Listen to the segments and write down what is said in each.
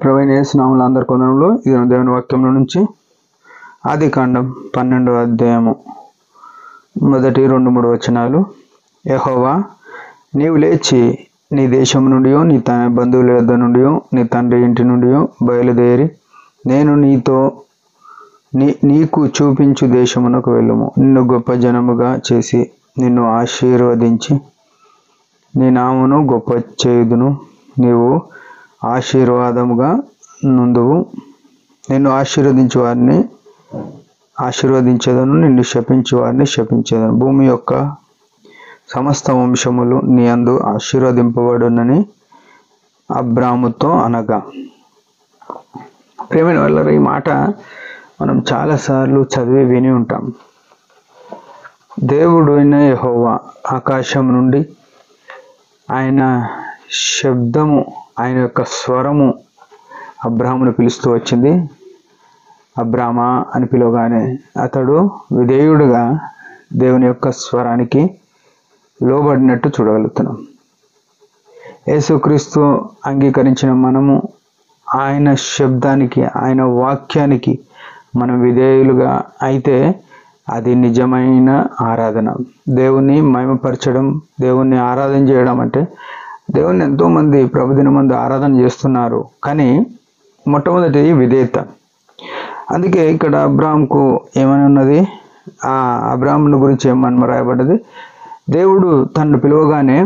ప్రభువైన యేసు నామములో అందరి కొందరంలో ఇది దేవుని వాక్యంలో నుంచి ఆదికాండం 12వ అధ్యాయము మొదటి 2-3 వచనాలు. యెహోవా, నీవు లేచి నీ దేశం నుండి నీ బంధువుల యొద్ద నుండి నీ తండ్రి ఇంటి నుండి బయలుదేరి నేను నీకు చూపించు దేశమునకు వెళ్ళుము. నిన్ను గొప్ప జనముగా చేసి నిన్ను ఆశీర్వదించి నీ నామమును గొప్ప చేయుదును. నీవు ఆశీర్వాదముగా నుందువు. నిన్ను ఆశీర్వదించు వారిని ఆశీర్వదించేదను, నిన్ను శపించు వారిని శపించేదను. భూమి యొక్క సమస్త వంశములు నీ అందు ఆశీర్వదింపబడునని అబ్రాముతో అనగా. ప్రేమైన వాళ్ళ ఈ మాట మనం చాలాసార్లు చదివి విని ఉంటాం. దేవుడు అయిన యెహోవా ఆకాశం నుండి ఆయన శబ్దము, ఆయన యొక్క స్వరము అబ్రాహామును పిలుస్తూ వచ్చింది. అబ్రామా అని పిలవగానే అతడు విధేయుడుగా దేవుని యొక్క స్వరానికి లోబడినట్టు చూడగలుగుతున్నాం. యేసుక్రీస్తు అంగీకరించిన మనము ఆయన శబ్దానికి, ఆయన వాక్యానికి మనం విధేయులుగా అయితే అది నిజమైన ఆరాధన. దేవుణ్ణి మహిమపరచడం, దేవుణ్ణి ఆరాధన చేయడం అంటే దేవుణ్ణి ఎంతోమంది ప్రభుదినమందు ఆరాధన చేస్తున్నారు, కానీ మొట్టమొదటి విధేయత. అందుకే ఇక్కడ అబ్రాహాముకు ఏమని ఉన్నది, ఆ అబ్రాహాముని గురించి ఏమని రాయబడ్డది, దేవుడు తనను పిలువగానే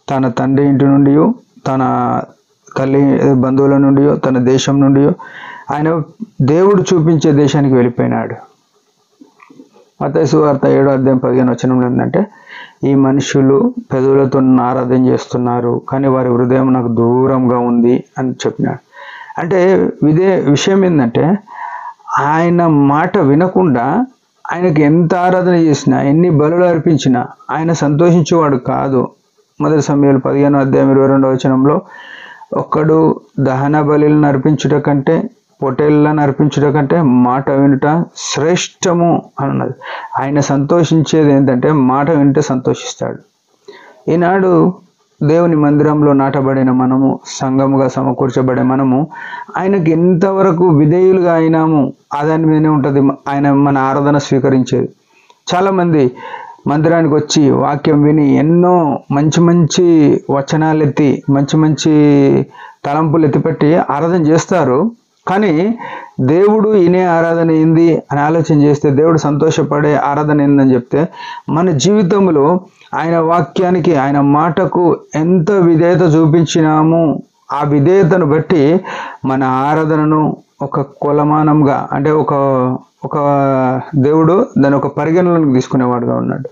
తన తండ్రి ఇంటి నుండి, తన తల్లి బంధువుల నుండి, తన దేశం నుండి ఆయన దేవుడు చూపించే దేశానికి వెళ్ళిపోయినాడు. మత్తయి సువార్త 7వ అధ్యాయం 15వ వచనంలో ఏంటంటే, ఈ మనుషులు పెదవులతో నన్ను ఆరాధన చేస్తున్నారు, కానీ వారి హృదయం నాకు దూరంగా ఉంది అని చెప్పినాడు. అంటే విషయం ఏంటంటే, ఆయన మాట వినకుండా ఆయనకి ఎంత ఆరాధన చేసినా, ఎన్ని బలులు అర్పించినా ఆయన సంతోషించేవాడు కాదు. మొదటి సమూయేలు 15వ అధ్యాయం 22వ వచనంలో, ఒక్కడు దహన బలులను అర్పించుట కంటే, పొటేళ్లను అర్పించుట కంటే మాట వినుట శ్రేష్టము అన్నది. ఆయన సంతోషించేది ఏంటంటే మాట వింటే సంతోషిస్తాడు. ఈనాడు దేవుని మందిరంలో నాటబడిన మనము, సంఘముగా సమకూర్చబడే మనము ఆయనకి ఎంతవరకు విధేయులుగా అయినాము దాని మీదనే ఉంటుంది ఆయన మన ఆరాధన స్వీకరించేది. చాలామంది మందిరానికి వచ్చి వాక్యం విని ఎన్నో మంచి మంచి వచనాలు ఎత్తి, మంచి మంచి తలంపులు ఎత్తిపెట్టి ఆరాధన చేస్తారు. కానీ దేవుడు ఈయనే ఆరాధన ఏంది అని ఆలోచన చేస్తే, దేవుడు సంతోషపడే ఆరాధన ఏందని చెప్తే, మన జీవితంలో ఆయన వాక్యానికి, ఆయన మాటకు ఎంత విధేయత చూపించినాము, ఆ విధేయతను బట్టి మన ఆరాధనను ఒక కొలమానంగా, అంటే ఒక దేవుడు దాన్ని ఒక పరిగణలోకి తీసుకునేవాడుగా ఉన్నాడు.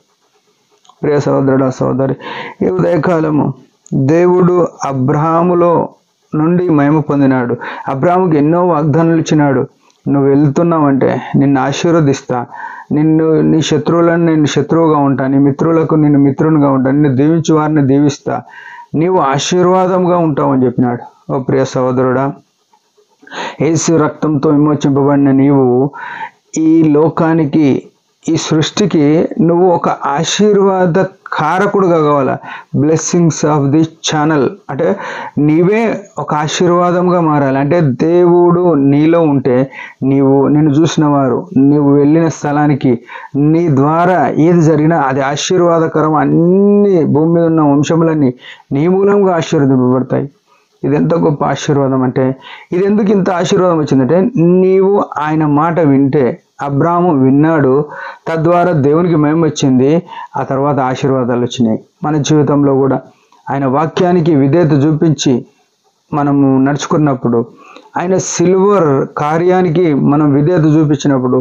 ప్రియ సహోదరుడు, సహోదరి, ఈ ఉదయకాలము దేవుడు అబ్రాహాములో నుండి మహిమ పొందినాడు. అబ్రాహాముకి ఎన్నో వాగ్దానాలు ఇచ్చినాడు. నువ్వు వెళ్తున్నావంటే నిన్ను ఆశీర్వదిస్తా, నీ శత్రువులను నేను శత్రువుగా ఉంటా, నీ మిత్రులకు నేను మిత్రునిగా ఉంటా, నిన్ను దీవించు వారిని దీవిస్తా, నీవు ఆశీర్వాదంగా ఉంటావు అని చెప్పినాడు. ఓ ప్రియ సహోదరుడా, యేసు రక్తంతో విమోచింపబడిన నీవు ఈ లోకానికి, ఈ సృష్టికి నువ్వు ఒక ఆశీర్వాద కారకుడుగా కావాలా. బ్లెస్సింగ్స్ ఆఫ్ దిస్ ఛానల్ అంటే నీవే ఒక ఆశీర్వాదంగా మారాలి. అంటే దేవుడు నీలో ఉంటే నిన్ను చూసిన వారు, నీవు వెళ్ళిన స్థలానికి నీ ద్వారా ఏది జరిగినా అది ఆశీర్వాదకరం. అన్ని భూమి మీద ఉన్న వంశములన్నీ నీ మూలంగా ఆశీర్వదింపబడతాయి. ఇది ఎంత గొప్ప ఆశీర్వాదం అంటే, ఇది ఎందుకు ఇంత ఆశీర్వాదం వచ్చిందంటే, నీవు ఆయన మాట వింటే. అబ్రాహాము విన్నాడు, తద్వారా దేవునికి మహిమ వచ్చింది, ఆ తర్వాత ఆశీర్వాదాలు వచ్చినాయి. మన జీవితంలో కూడా ఆయన వాక్యానికి విధేయత చూపించి మనము నడుచుకున్నప్పుడు, ఆయన సిల్వర్ కార్యానికి మనం విధేయత చూపించినప్పుడు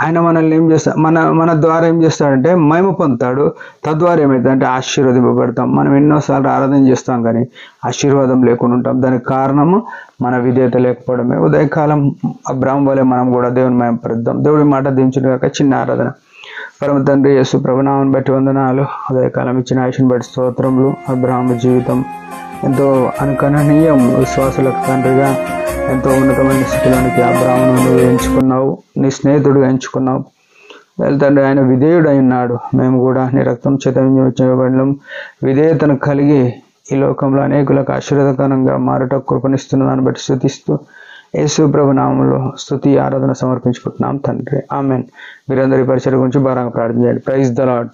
ఆయన మనల్ని ఏం చేస్తాడు, మన ద్వారా ఏం చేస్తాడంటే మహిమ పొందుతాడు. తద్వారా ఏమవుతుందంటే ఆశీర్వదింపబడతాం. మనం ఎన్నోసార్లు ఆరాధన చేస్తాం కానీ ఆశీర్వాదం లేకుండా ఉంటాం. దానికి కారణము మన విధేయత లేకపోవడమే. ఉదయకాలం అబ్రాహాము వలె మనం కూడా దేవుని మహిమపరుద్దాం. దేవుడి మాట దించును కాక చిన్న ఆరాధన. పరమ తండ్రి యేసు ప్రభునామమును బట్టి వందనాలు. ఉదయకాలం ఇచ్చిన ఆయుష్ను బట్టి స్తోత్రములు. అబ్రాహాము జీవితం ఎంతో అనుకరణీయం. విశ్వాసులకు తండ్రిగా ఎంతో ఉన్నతమైన స్థితిలోనికి అబ్రాహామును నువ్వు ఎంచుకున్నావు, నీ స్నేహితుడిగా ఎంచుకున్నావు. తండ్రి ఆయన విధేయుడై ఉన్నాడు. మేము కూడా నీ రక్తం చేత విమోచించబడినాం. విధేయతను కలిగి ఈ లోకంలో అనేకులకు ఆశీర్వాదకరంగా మారుట కృపణిస్తున్న దాన్ని బట్టి స్తుతిస్తూ యేసు ప్రభు నామంలో స్తుతి ఆరాధన సమర్పించుకుంటున్నాం తండ్రి. ఆమెన్. మీరందరి పరిచయం గురించి భారంగా ప్రార్థన చేయండి. Praise the lord.